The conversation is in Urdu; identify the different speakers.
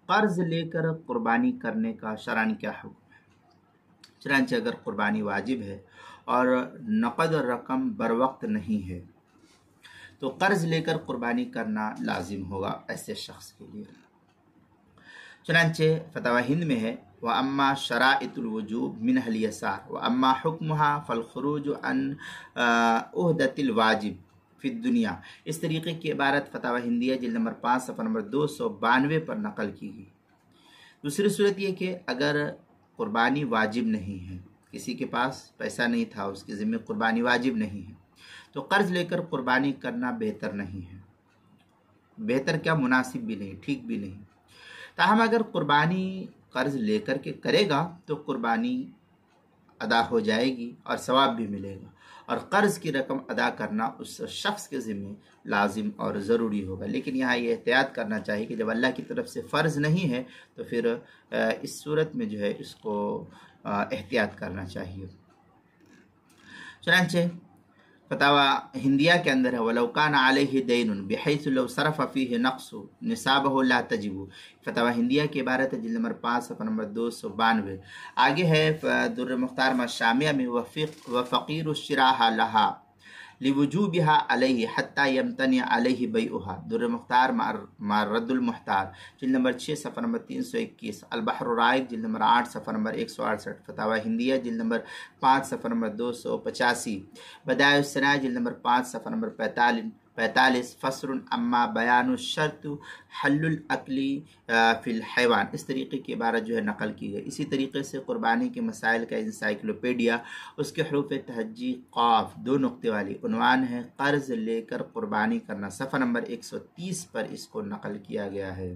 Speaker 1: قرض لے کر قربانی کرنے کا شرعاً کیا حکم ہے؟ چنانچہ اگر قربانی واجب ہے اور نقد رقم بر وقت نہیں ہے تو قرض لے کر قربانی کرنا لازم ہوگا ایسے شخص کے لیے۔ چنانچہ فتاوی ہند میں ہے وَأَمَّا شَرَائِطُ الْوُجُوبِ مِنْهَا الْيَسَارِ وَأَمَّا حُكْمُهَا فَالْخُرُوجُ عَنْ عُهْدَةِ الْوَاجِبِ فی الدنیا۔ اس طریقے کی عبارت فتاوی ہندیہ جلد نمبر 5 صفحہ نمبر 292 پر نقل کی گئی۔ دوسری صورت یہ کہ اگر قربانی واجب نہیں ہے، کسی کے پاس پیسہ نہیں تھا، اس کے ذمہ قربانی واجب نہیں ہے، تو قرض لے کر قربانی کرنا بہتر نہیں ہے، بہتر کیا مناسب بھی نہیں، ٹھیک بھی نہیں۔ تاہم اگر قربانی قرض لے کر کے کرے گا تو قربانی ادا ہو جائے گی اور ثواب بھی ملے گا، اور قرض کی رقم ادا کرنا اس شخص کے ذمہ لازم اور ضروری ہوگا۔ لیکن یہاں یہ احتیاط کرنا چاہیے کہ جب اللہ کی طرف سے فرض نہیں ہے تو پھر اس صورت میں جو ہے اس کو احتیاط کرنا چاہیے۔ چنانچہ فتاوی ہندیہ کے اندر ہے وَلَوْ كَانَ عَلَيْهِ دَيْنٌ بِحَيْثُ لَوْ صَرَفَ فِيهِ نَقْصُ نِصَابَهُ لَا تَجِبُ۔ فتاوی ہندیہ کی عبارت ہے جلد نمبر 5 صفحہ نمبر 292۔ آگے ہے در مختار شامیہ میں وَفَقِيرُ الشِّرَاحَ لَهَا لِوُجُوبِهَا عَلَيْهِ حَتَّى يَمْتَنِعَ عَلَيْهِ بَيْعُهَا۔ در مختار مع رد المحتار جلد نمبر 6 صفحہ نمبر 321۔ البحر الرائق جلد نمبر 8 صفحہ نمبر 168۔ فتاوی ہندیہ جلد نمبر 5 صفحہ نمبر 285۔ بدائع الصناع جلد نمبر 5 صفحہ نمبر 45۔ فصل اما بیان الشرط حل الاکل فی الحیوان۔ اس طریقے کی عبارت جو ہے نقل کی گئی۔ اسی طریقے سے قربانی کے مسائل کا انسائکلوپیڈیا، اس کے حروف تہجی قاف 2 نقطے والی عنوان ہے قرض لے کر قربانی کرنا، صفحہ نمبر 130 پر اس کو نقل کیا گیا ہے۔